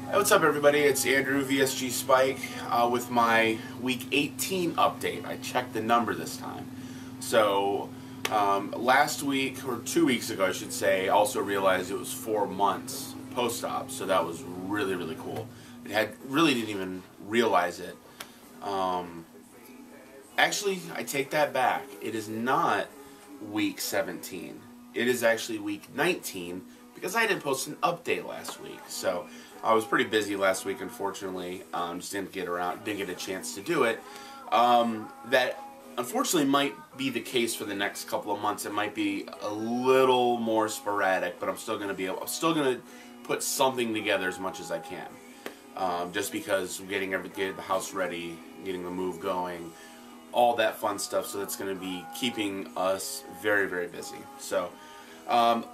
Hey, what's up everybody? It's Andrew, VSGSpike, with my week 18 update. I checked the number this time. So, last week, or 2 weeks ago I should say, I also realized it was 4 months post-op, so that was really, really cool. Really didn't even realize it. Actually, I take that back. It is not week 17. It is actually week 19, because I didn't post an update last week. So I was pretty busy last week, unfortunately. Just didn't get a chance to do it. That unfortunately might be the case for the next couple of months. It might be a little more sporadic, but I'm still going to put something together as much as I can. Just because I'm getting the house ready, getting the move going, all that fun stuff. So that's going to be keeping us very, very busy. So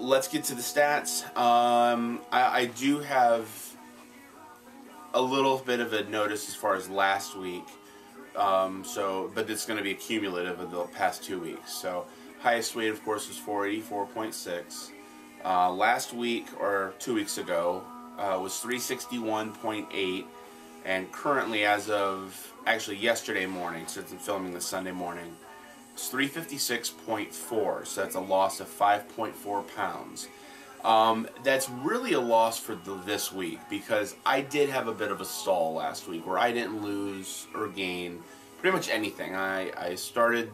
let's get to the stats. I do have a little bit of a notice as far as last week, but it's going to be cumulative of the past 2 weeks. So highest weight, of course, was 484.6. Last week, or 2 weeks ago, was 361.8, and currently, as of actually yesterday morning, since I'm filming this Sunday morning, it's 356.4, so that's a loss of 5.4 pounds. That's really a loss for this week, because I did have a bit of a stall last week where I didn't lose or gain pretty much anything. I ended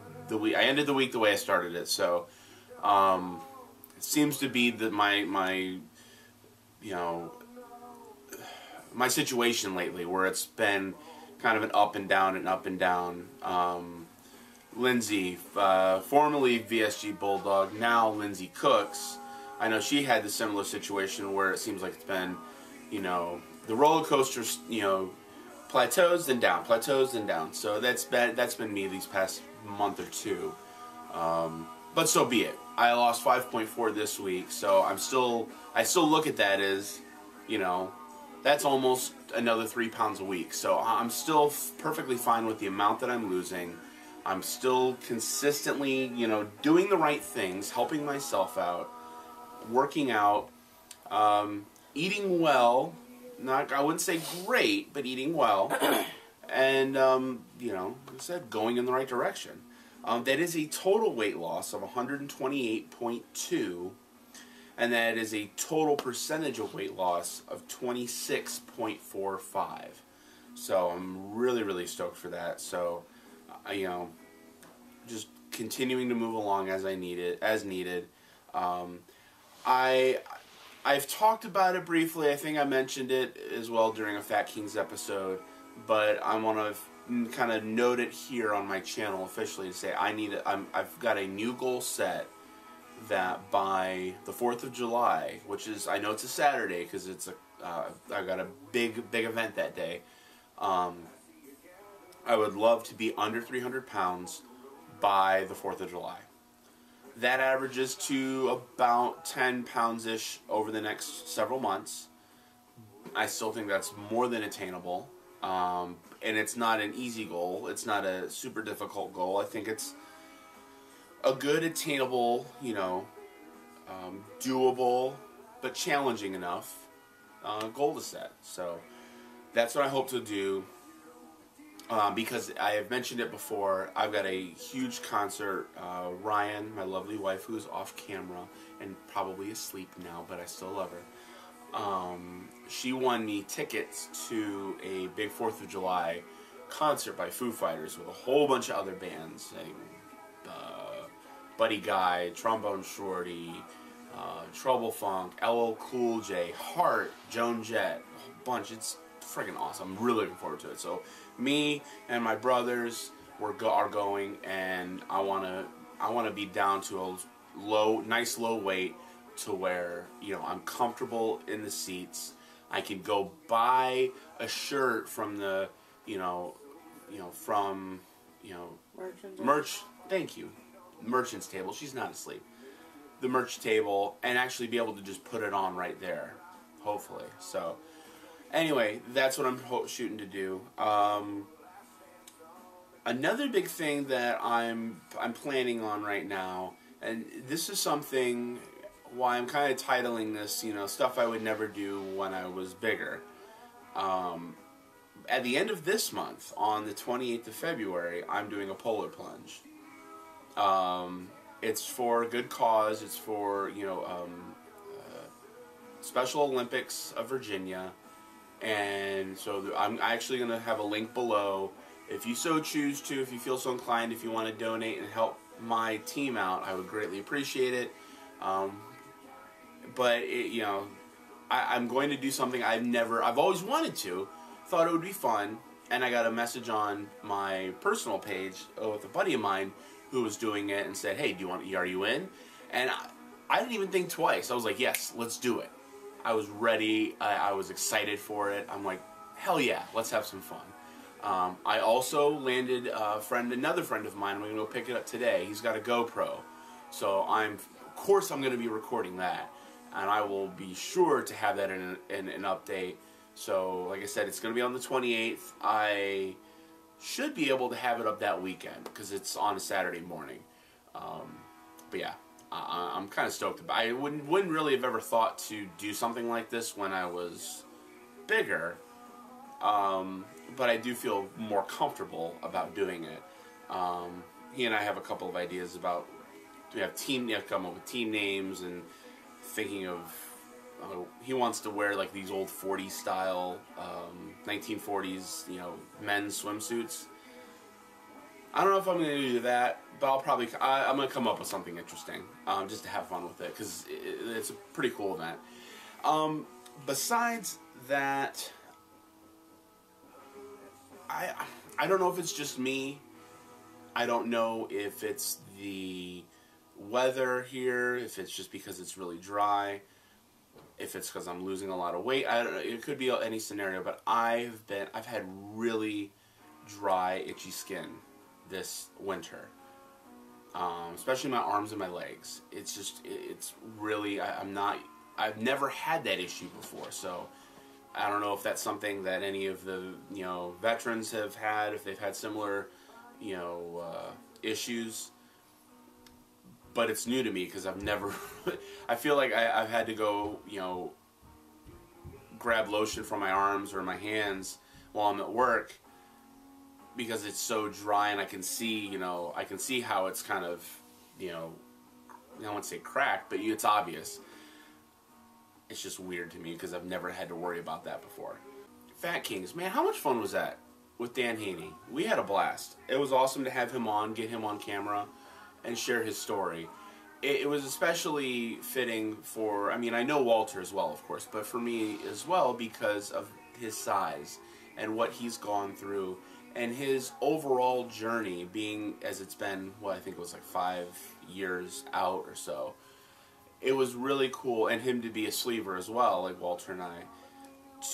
the week the way I started it, so it seems to be that my situation lately, where it's been kind of an up and down and up and down. Lindsay, formerly VSG Bulldog, now Lindsay Cooks, I know she had the similar situation where it seems like it's been, the roller coaster, plateaus then down, plateaus then down. So that's been me these past month or two. But so be it. I lost 5.4 this week, so I still look at that as, that's almost another 3 pounds a week. So I'm still perfectly fine with the amount that I'm losing. I'm still consistently, doing the right things, helping myself out, working out, eating well. I wouldn't say great, but eating well, and like I said, going in the right direction. That is a total weight loss of 128.2, and that is a total percentage of weight loss of 26.45. So I'm really, really stoked for that. So, just continuing to move along as needed. I've talked about it briefly. I think I mentioned it as well during a Fat Kings episode, but I want to kind of note it here on my channel officially to say I've got a new goal set that by the 4th of July, which is, I know it's a Saturday because I've got a big event that day. I would love to be under 300 pounds by the 4th of July. That averages to about 10 pounds-ish over the next several months. I still think that's more than attainable. And it's not an easy goal. It's not a super difficult goal. I think it's a good, attainable, doable, but challenging enough goal to set. So that's what I hope to do. Because I have mentioned it before, I've got a huge concert. Ryan, my lovely wife, who's off camera and probably asleep now, but I still love her. She won me tickets to a big 4th of July concert by Foo Fighters with a whole bunch of other bands. Buddy Guy, Trombone Shorty, Trouble Funk, LL Cool J, Heart, Joan Jett, a whole bunch. It's freaking awesome. I'm really looking forward to it. So me and my brothers are going, and I want to be down to a nice low weight to where I'm comfortable in the seats. I can go buy a shirt from the merch. Thank you, merchant's table. She's not asleep. The merch table, and actually be able to just put it on right there, hopefully. So anyway, that's what I'm shooting to do. Another big thing that I'm planning on right now, and this is something why I'm kind of titling this, stuff I would never do when I was bigger. At the end of this month, on the 28th of February, I'm doing a polar plunge. It's for a good cause. It's for, Special Olympics of Virginia. And so I'm actually going to have a link below. If you so choose to, if you feel so inclined, if you want to donate and help my team out, I would greatly appreciate it. But, I'm going to do something I've always wanted to. Thought it would be fun. And I got a message on my personal page with a buddy of mine who was doing it and said, hey, are you in? And I didn't even think twice. I was like, yes, let's do it. I was ready. I was excited for it. I'm like, hell yeah, let's have some fun. I also landed another friend of mine. I'm going to go pick it up today. He's got a GoPro. So of course I'm going to be recording that. And I will be sure to have that in an update. So like I said, it's going to be on the 28th. I should be able to have it up that weekend because it's on a Saturday morning. But yeah, I'm kind of stoked about it. I wouldn't really have ever thought to do something like this when I was bigger. But I do feel more comfortable about doing it. He and I have a couple of ideas about, we have to come up with team names, and thinking of, he wants to wear like these old 40s style, 1940s, men's swimsuits. I don't know if I'm going to do that, but I'm going to come up with something interesting, just to have fun with it, because it's a pretty cool event. Besides that, I don't know if it's just me. I don't know if it's the weather here, if it's just because it's really dry, if it's because I'm losing a lot of weight. I don't know. It could be any scenario, but I've had really dry, itchy skin this winter, especially my arms and my legs. It's really, I've never had that issue before, so I don't know if that's something that any of the veterans have had, if they've had similar issues. But it's new to me because I've never. I feel like I've had to go grab lotion from my arms or my hands while I'm at work because it's so dry, and I can see how it's kind of I don't want to say cracked, but it's obvious. It's just weird to me because I've never had to worry about that before. Fat Kings, man, how much fun was that with Dan Haney? We had a blast. It was awesome to have him on, get him on camera, and share his story. It was especially fitting for, I know Walter as well, of course, but for me as well because of his size and what he's gone through and his overall journey being, as it's been, I think it was like 5 years out or so. It was really cool, and him to be a sleever as well, like Walter and I,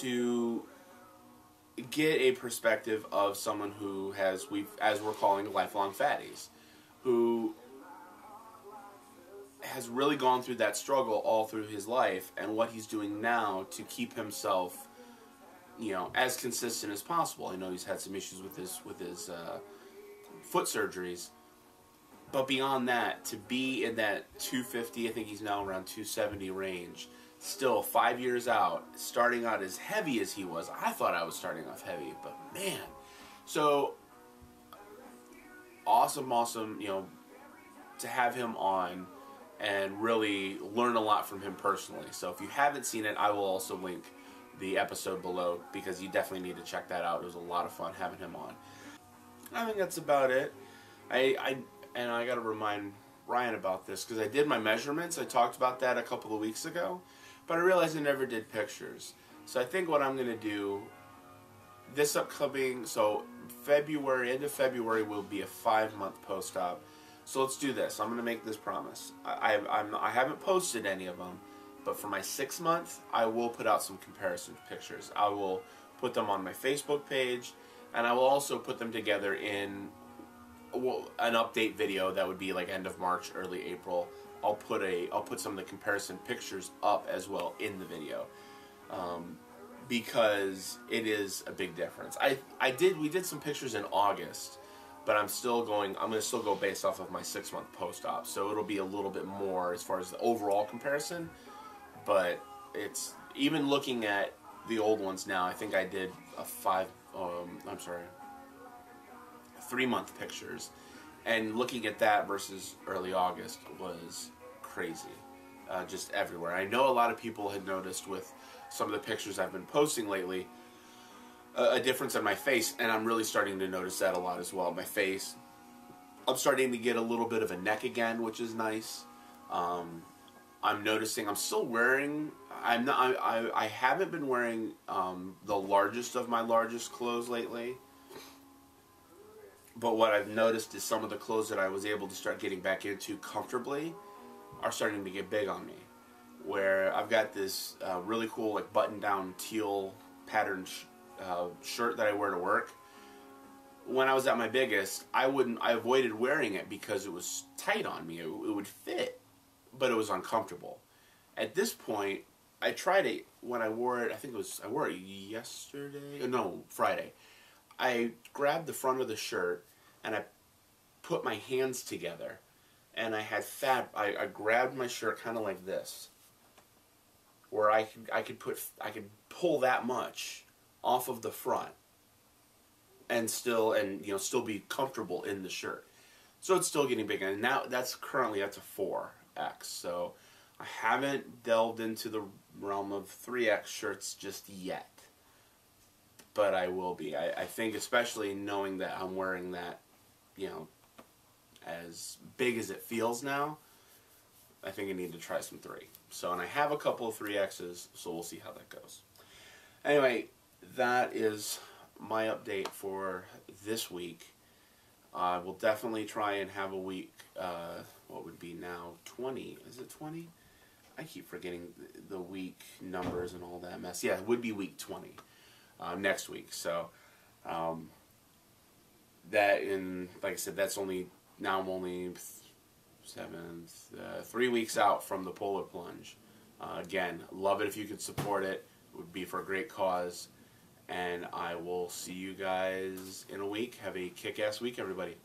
to get a perspective of someone who as we're calling lifelong fatties, who has really gone through that struggle all through his life, and what he's doing now to keep himself, as consistent as possible. I know he's had some issues with his foot surgeries, but beyond that, to be in that 250, I think he's now around 270 range, still 5 years out, starting out as heavy as he was. I thought I was starting off heavy, but man, so awesome, to have him on and really learn a lot from him personally. So if you haven't seen it, I will also link the episode below because you definitely need to check that out. It was a lot of fun having him on. I think that's about it. I got to remind Ryan about this because I did my measurements. I talked about that a couple of weeks ago, but I realized I never did pictures. So I think what I'm going to do this upcoming, so end of February will be a 5-month post-op. So let's do this. I'm going to make this promise. I haven't posted any of them, but for my 6 month, I will put out some comparison pictures. I will put them on my Facebook page, and I will also put them together in an update video that would be like end of March, early April. I'll put some of the comparison pictures up as well in the video, because it is a big difference. We did some pictures in August, but I'm going to still go based off of my 6-month post-op, so it'll be a little bit more as far as the overall comparison. But it's even looking at the old ones now. I think I did a 3-month pictures, and looking at that versus early August was crazy. Just everywhere. I know a lot of people had noticed with some of the pictures I've been posting lately a difference in my face, and I'm really starting to notice that a lot as well. My face, I'm starting to get a little bit of a neck again, which is nice. I'm noticing I'm still wearing. I haven't been wearing the largest of my largest clothes lately. But what I've noticed is some of the clothes that I was able to start getting back into comfortably are starting to get big on me. Where I've got this really cool like button-down teal patterned shirt that I wear to work. When I was at my biggest, I avoided wearing it because it was tight on me. It would fit, but it was uncomfortable. At this point, I tried it when I wore it. I wore it yesterday. No, Friday. I grabbed the front of the shirt and I put my hands together, and I had I grabbed my shirt kind of like this, where I could pull that much off of the front, and still be comfortable in the shirt. So it's still getting big, and now that's a 4X. So I haven't delved into the realm of 3X shirts just yet. But I will be. I think, especially knowing that I'm wearing that, as big as it feels now, I think I need to try some 3. So, and I have a couple of 3Xs, so we'll see how that goes. Anyway, that is my update for this week. I will definitely try and have a week, what would be now 20? Is it 20? I keep forgetting the week numbers and all that mess. Yeah, it would be week 20. Next week. So like I said, I'm only 3 weeks out from the Polar Plunge. Again, love it if you could support it. It would be for a great cause. And I will see you guys in a week. Have a kick-ass week, everybody.